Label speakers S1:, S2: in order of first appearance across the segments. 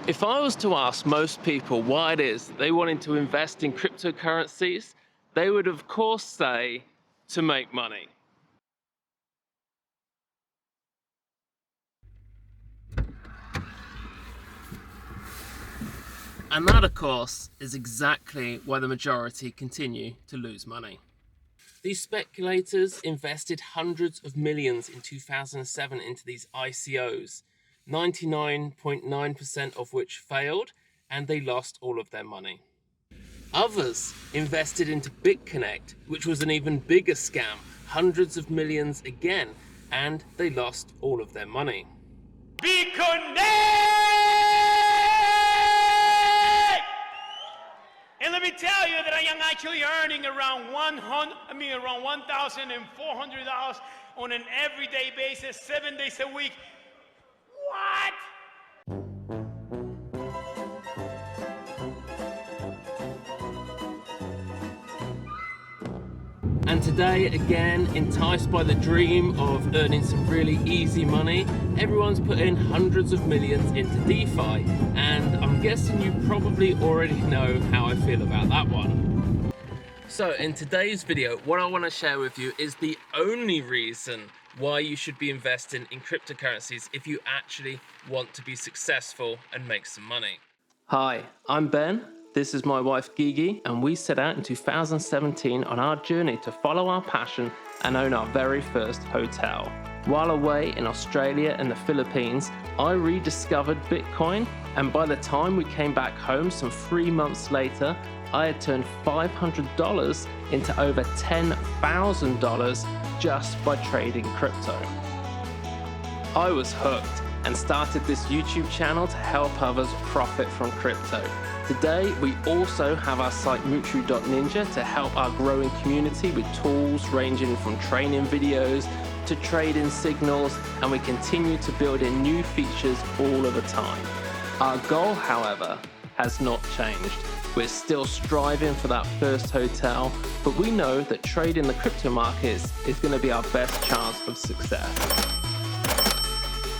S1: If I was to ask most people why it is they wanted to invest in cryptocurrencies, they would of course say to make money. And that of course is exactly why the majority continue to lose money. These speculators invested hundreds of millions in 2007 into these ICOs, 99.9% of which failed, and they lost all of their money. Others invested into BitConnect, which was an even bigger scam, hundreds of millions again, and they lost all of their money.
S2: BitConnect! And let me tell you that I am actually earning around $1,400 on an everyday basis, 7 days a week. What?
S1: And today, again, enticed by the dream of earning some really easy money, everyone's put in hundreds of millions into DeFi, and I'm guessing you probably already know how I feel about that one. So in today's video, what I want to share with you is the only reason why you should be investing in cryptocurrencies if you actually want to be successful and make some money. Hi, I'm Ben. This is my wife Gigi, and we set out in 2017 on our journey to follow our passion and own our very first hotel. While away in Australia and the Philippines, I rediscovered Bitcoin, and by the time we came back home some 3 months later, I had turned $500 into over $10,000 just by trading crypto. I was hooked and started this YouTube channel to help others profit from crypto. Today, we also have our site Mutu.ninja to help our growing community with tools ranging from training videos to trading signals, and we continue to build in new features all of the time. Our goal, however, has not changed. We're still striving for that first hotel, but we know that trading the crypto markets is going to be our best chance of success.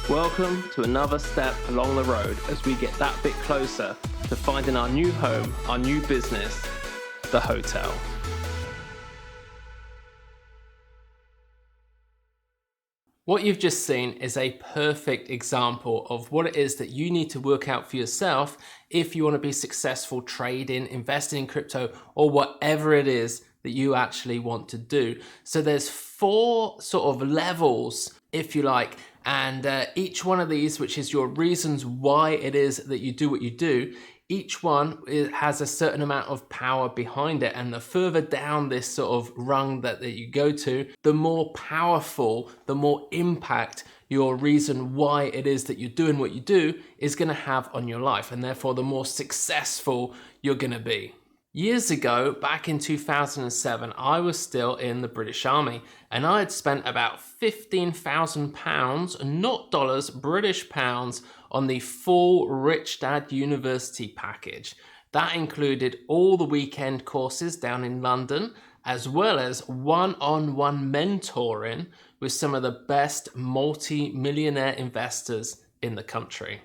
S1: Welcome to another step along the road as we get that bit closer to finding our new home, our new business, the hotel. What you've just seen is a perfect example of what it is that you need to work out for yourself if you want to be successful trading, investing in crypto, or whatever it is that you actually want to do. So there's 4 sort of levels, if you like, and each one of these, which is your reasons why it is that you do what you do, each one has a certain amount of power behind it, and the further down this sort of rung that you go to, the more powerful, the more impact your reason why it is that you're doing what you do is going to have on your life, and therefore the more successful you're going to be. Years ago, back in 2007, I was still in the British Army, and I had spent about £15,000, not dollars, British pounds, on the full Rich Dad University package. That included all the weekend courses down in London, as well as one-on-one mentoring with some of the best multi-millionaire investors in the country.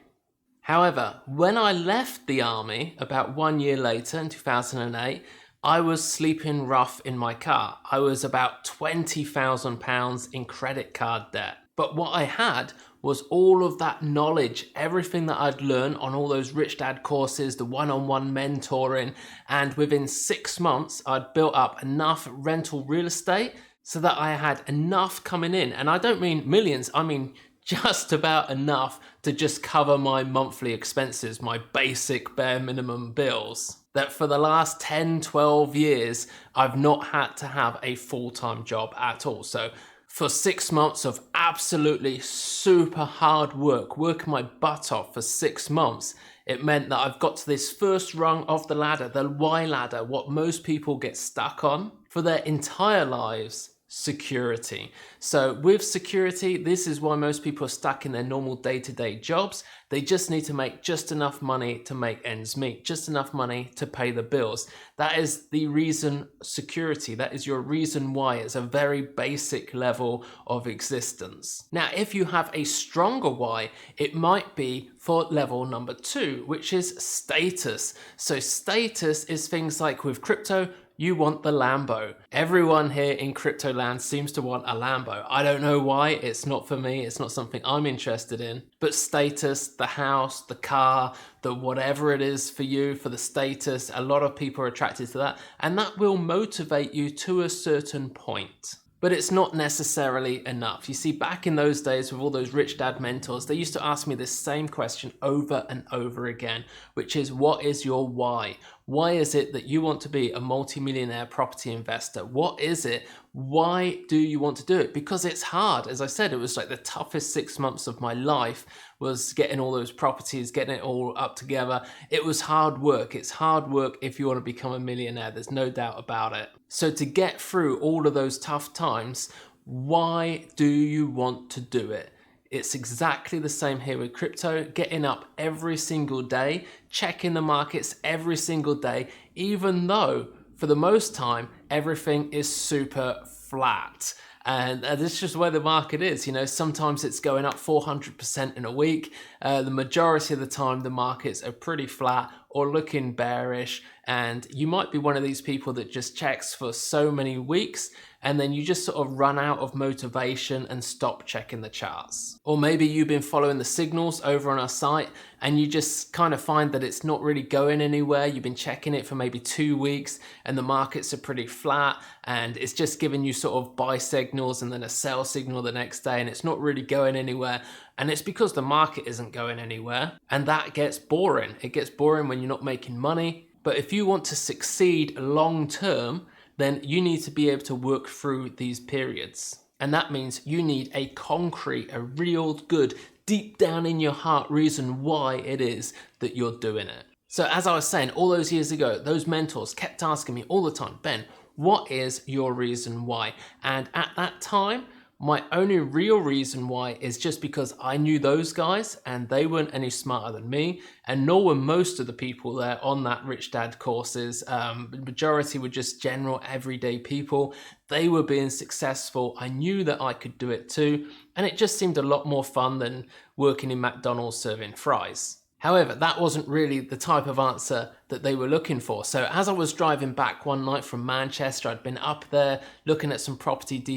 S1: However, when I left the army about 1 year later in 2008, I was sleeping rough in my car. I was about £20,000 in credit card debt. But what I had was all of that knowledge, everything that I'd learned on all those Rich Dad courses, the one-on-one mentoring, and within 6 months, I'd built up enough rental real estate so that I had enough coming in. And I don't mean millions, I mean just about enough to just cover my monthly expenses, my basic bare minimum bills. That for the last 10, 12 years, I've not had to have a full-time job at all. So for 6 months of absolutely super hard work, working my butt off for 6 months, it meant that I've got to this first rung of the ladder, the Y ladder, what most people get stuck on for their entire lives. security. So with security, this is why most people are stuck in their normal day-to-day jobs. They just need to make just enough money to make ends meet, just enough money to pay the bills. That is the reason security, that is your reason why. It's a very basic level of existence. Now, if you have a stronger why, it might be for level number 2, which is status. So status is things like with crypto, you want the Lambo. Everyone here in crypto land seems to want a Lambo. I don't know why, it's not for me, it's not something I'm interested in. But status, the house, the car, the whatever it is for you, for the status, a lot of people are attracted to that, and that will motivate you to a certain point. But it's not necessarily enough. You see, back in those days with all those rich dad mentors, they used to ask me this same question over and over again, which is, what is your why? Why is it that you want to be a multimillionaire property investor? What is it? Why do you want to do it? Because it's hard. As I said, it was like the toughest 6 months of my life was getting all those properties, getting it all up together. It was hard work. It's hard work if you want to become a millionaire. There's no doubt about it. So to get through all of those tough times, why do you want to do it? It's exactly the same here with crypto, getting up every single day, checking the markets every single day, even though for the most time, everything is super flat. And this is just where the market is. You know, sometimes it's going up 400% in a week. The majority of the time, the markets are pretty flat or looking bearish. And you might be one of these people that just checks for so many weeks and then you just sort of run out of motivation and stop checking the charts. Or maybe you've been following the signals over on our site and you just kind of find that it's not really going anywhere. You've been checking it for maybe 2 weeks and the markets are pretty flat and it's just giving you sort of buy signals and then a sell signal the next day and it's not really going anywhere. And it's because the market isn't going anywhere, and that gets boring. It gets boring when you're not making money. But if you want to succeed long term, then you need to be able to work through these periods. And that means you need a concrete, a real good, deep down in your heart reason why it is that you're doing it. So as I was saying, all those years ago, those mentors kept asking me all the time, Ben, what is your reason why? And at that time, my only real reason why is just because I knew those guys and they weren't any smarter than me, and nor were most of the people there on that Rich Dad courses. The majority were just general everyday people. They were being successful. I knew that I could do it too, and it just seemed a lot more fun than working in McDonald's serving fries. However, that wasn't really the type of answer that they were looking for. So as I was driving back one night from Manchester, I'd been up there looking at some properties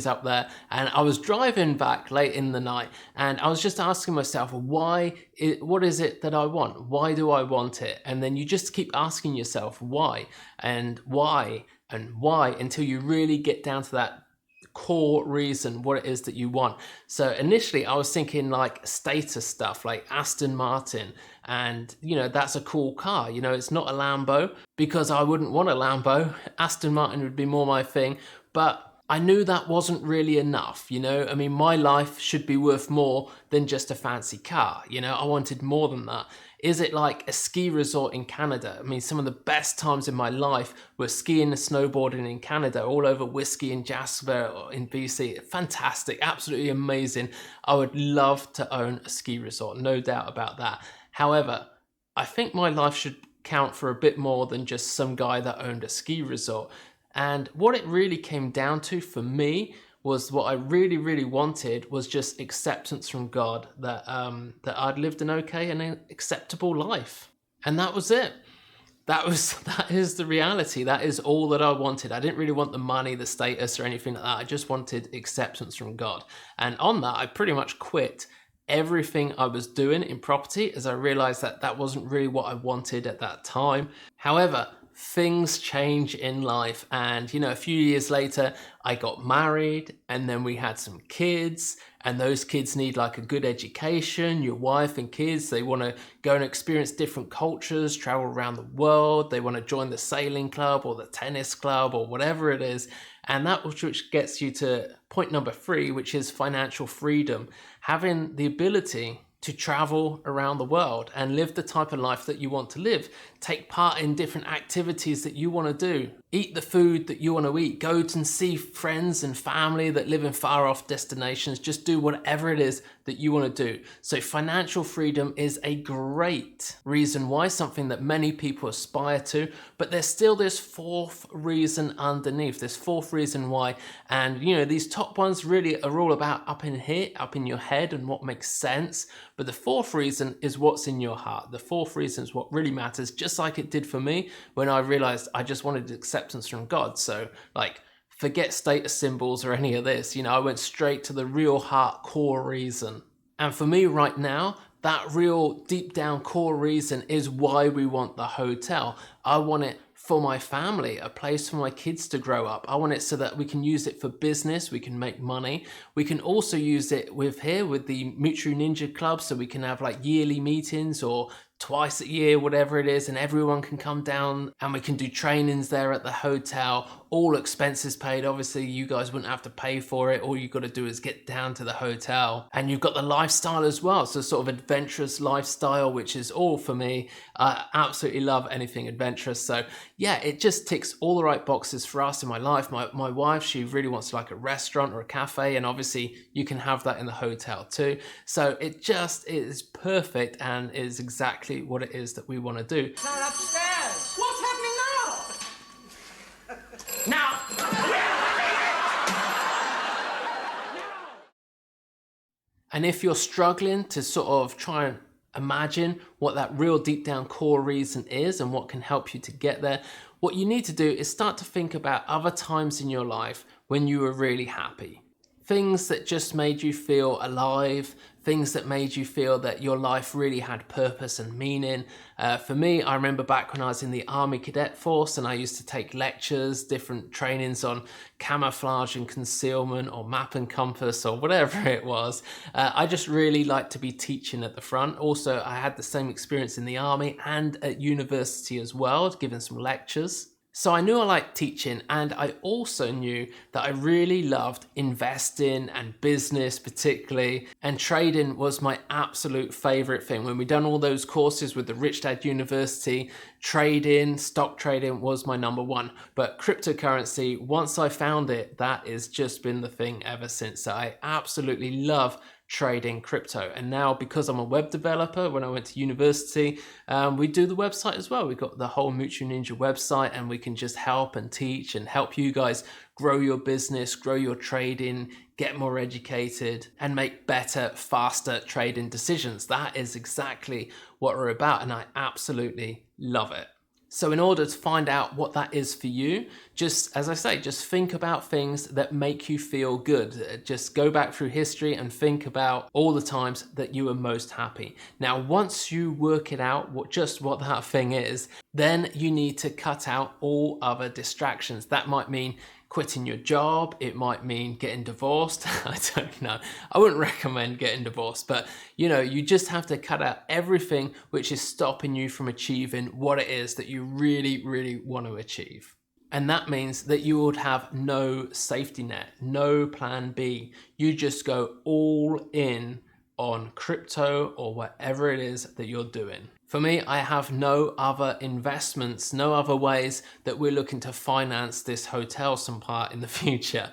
S1: up there, and I was driving back late in the night and I was just asking myself, what is it that I want? Why do I want it? And then you just keep asking yourself why and why and why until you really get down to that core reason, what it is that you want. So initially I was thinking like status stuff like Aston Martin, and you know, that's a cool car. You know, it's not a Lambo because I wouldn't want a Lambo. Aston Martin would be more my thing, but I knew that wasn't really enough. You know, I mean, my life should be worth more than just a fancy car. You know, I wanted more than that. Is it like a ski resort in Canada? I mean, some of the best times in my life were skiing and snowboarding in Canada, all over Whiskey and Jasper in BC. Fantastic, absolutely amazing. I would love to own a ski resort, no doubt about that. However, I think my life should count for a bit more than just some guy that owned a ski resort. And what it really came down to for me was what I really, really wanted was just acceptance from God that that I'd lived an okay and an acceptable life. And that was it. That is the reality. That is all that I wanted. I didn't really want the money, the status, or anything like that. I just wanted acceptance from God. And on that, I pretty much quit everything I was doing in property as I realized that that wasn't really what I wanted at that time. However, things change in life, and you know, a few years later I got married and then we had some kids, and those kids need like a good education. Your wife and kids, they want to go and experience different cultures, travel around the world, they want to join the sailing club or the tennis club or whatever it is. And that which gets you to point number 3, which is financial freedom, having the ability to travel around the world and live the type of life that you want to live. Take part in different activities that you want to do. Eat the food that you want to eat. Go and see friends and family that live in far off destinations. Just do whatever it is that you want to do. So financial freedom is a great reason why, something that many people aspire to, but there's still this fourth reason underneath, this fourth reason why. And you know, these top ones really are all about up in here, up in your head and what makes sense. But the fourth reason is what's in your heart. The fourth reason is what really matters, just like it did for me when I realized I just wanted acceptance from God. So like, forget status symbols or any of this. You know, I went straight to the real heart core reason. And for me right now, that real deep down core reason is why we want the hotel. I want it for my family, a place for my kids to grow up. I want it so that we can use it for business, we can make money. We can also use it with the Mutual Ninja Club, so we can have like yearly meetings or twice a year, whatever it is, and everyone can come down and we can do trainings there at the hotel, all expenses paid. Obviously you guys wouldn't have to pay for it. All you've got to do is get down to the hotel, and you've got the lifestyle as well. So sort of adventurous lifestyle, which is all for me. I absolutely love anything adventurous. So yeah, it just ticks all the right boxes for us in my life. My wife, she really wants like a restaurant or a cafe, and obviously you can have that in the hotel too. So it just is perfect and is exactly what it is that we want to do.
S3: Not upstairs. What's happening now? Now.
S1: And if you're struggling to sort of try and imagine what that real deep down core reason is and what can help you to get there, what you need to do is start to think about other times in your life when you were really happy. Things that just made you feel alive, things that made you feel that your life really had purpose and meaning. For me, I remember back when I was in the Army Cadet Force and I used to take lectures, different trainings on camouflage and concealment or map and compass or whatever it was. I just really liked to be teaching at the front. Also, I had the same experience in the Army and at university as well, giving some lectures. So I knew I liked teaching, and I also knew that I really loved investing and business particularly, and trading was my absolute favorite thing. When we done all those courses with the Rich Dad University, trading, stock trading was my number one. But cryptocurrency, once I found it, that has just been the thing ever since. So I absolutely love trading crypto. And now, because I'm a web developer, when I went to university, we do the website as well. We've got the whole Mutual Ninja website, and we can just help and teach and help you guys grow your business, grow your trading, get more educated, and make better, faster trading decisions. That is exactly what we're about, and I absolutely love it. So in order to find out what that is for you, just as I say, just think about things that make you feel good. Just go back through history and think about all the times that you were most happy. Now, once you work it out, what that thing is, then you need to cut out all other distractions. That might mean quitting your job, it might mean getting divorced. I don't know. I wouldn't recommend getting divorced, but you know, you just have to cut out everything which is stopping you from achieving what it is that you really, really want to achieve. And that means that you would have no safety net, no plan B. You just go all in on crypto or whatever it is that you're doing. For me, I have no other investments, no other ways that we're looking to finance this hotel some part in the future.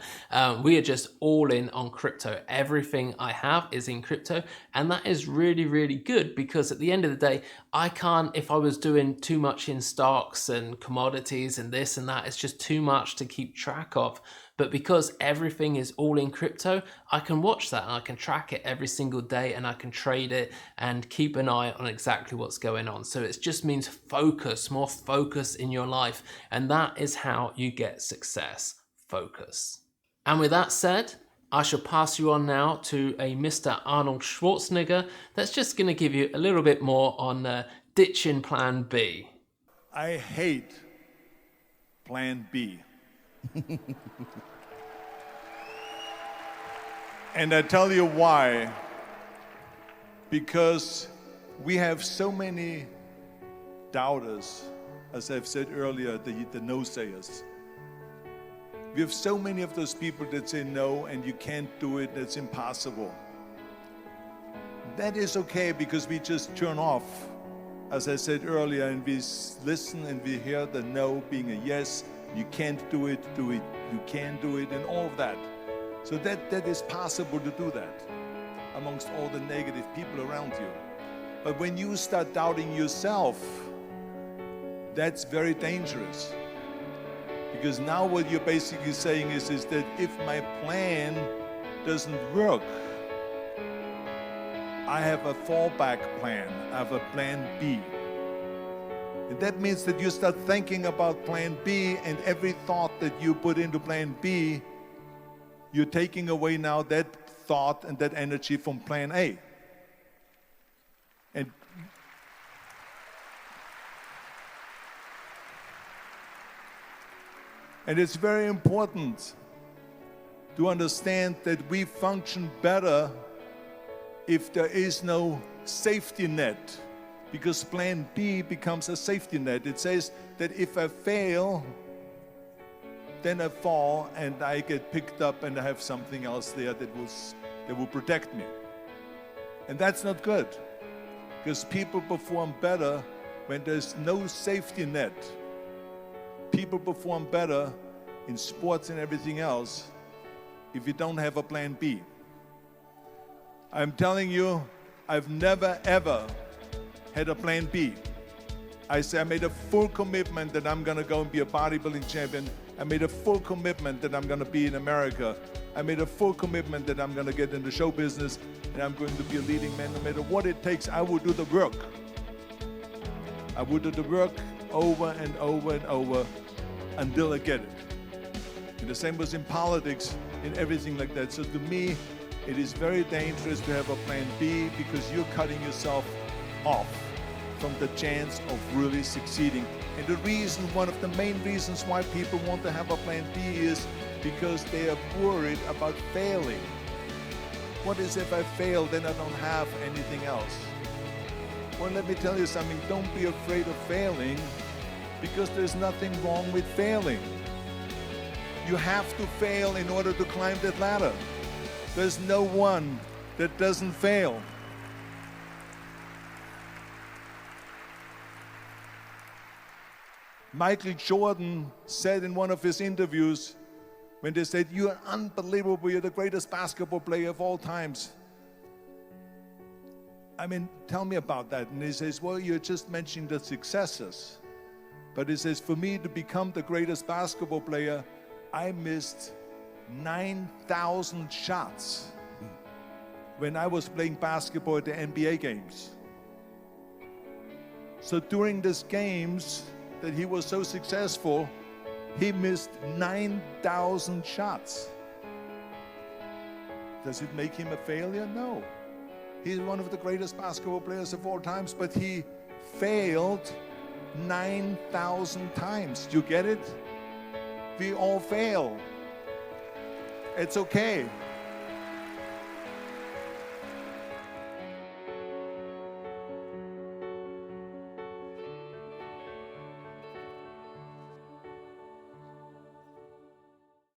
S1: We are just all in on crypto. Everything I have is in crypto, and that is really, really good, because at the end of the day, I can't, if I was doing too much in stocks and commodities and this and that, it's just too much to keep track of. But because everything is all in crypto, I can watch that and I can track it every single day, and I can trade it and keep an eye on exactly what's going on. So it just means focus, more focus in your life. And that is how you get success. Focus. And with that said, I shall pass you on now to a Mr. Arnold Schwarzenegger that's just going to give you a little bit more on ditching plan B.
S4: I hate plan B. And I tell you why. Because we have so many doubters, as I've said earlier, the no-sayers. We have so many of those people that say no, and you can't do it, that's impossible. That is okay, because we just turn off, as I said earlier, and we listen and we hear the no being a yes, You can't do it, do it. You can do it, and all of that. So that is possible to do that amongst all the negative people around you. But when you start doubting yourself, that's very dangerous. Because now what you're basically saying is that if my plan doesn't work, I have a fallback plan. I have a plan B. And that means that you start thinking about plan B, and every thought that you put into plan B, you're taking away now that thought and that energy from plan A. And it's very important to understand that we function better if there is no safety net, because plan B becomes a safety net. It says that if I fail, then I fall and I get picked up and I have something else there that will protect me. And that's not good, because people perform better when there's no safety net. People perform better in sports and everything else if you don't have a plan B. I'm telling you, I've never ever had a plan B. I made a full commitment that I'm gonna go and be a bodybuilding champion. I made a full commitment that I'm gonna be in America. I made a full commitment that I'm gonna get into show business and I'm going to be a leading man. No matter what it takes, I will do the work. I will do the work over and over and over until I get it. And the same was in politics, in everything like that. So to me, it is very dangerous to have a plan B, because you're cutting yourself off from the chance of really succeeding. And the reason, one of the main reasons why people want to have a plan B is because they are worried about failing. What is if I fail, then I don't have anything else? Well, let me tell you something, don't be afraid of failing, because there's nothing wrong with failing. You have to fail in order to climb that ladder. There's no one that doesn't fail. Michael Jordan said in one of his interviews, when they said, "You're unbelievable, you're the greatest basketball player of all times." I mean, tell me about that. And he says, well, you're just mentioning the successes. But he says, for me to become the greatest basketball player, I missed 9,000 shots when I was playing basketball at the NBA games. So during these games that he was so successful, he missed 9,000 shots. Does it make him a failure? No. He's one of the greatest basketball players of all times, but he failed 9,000 times. Do you get it? We all fail. It's okay.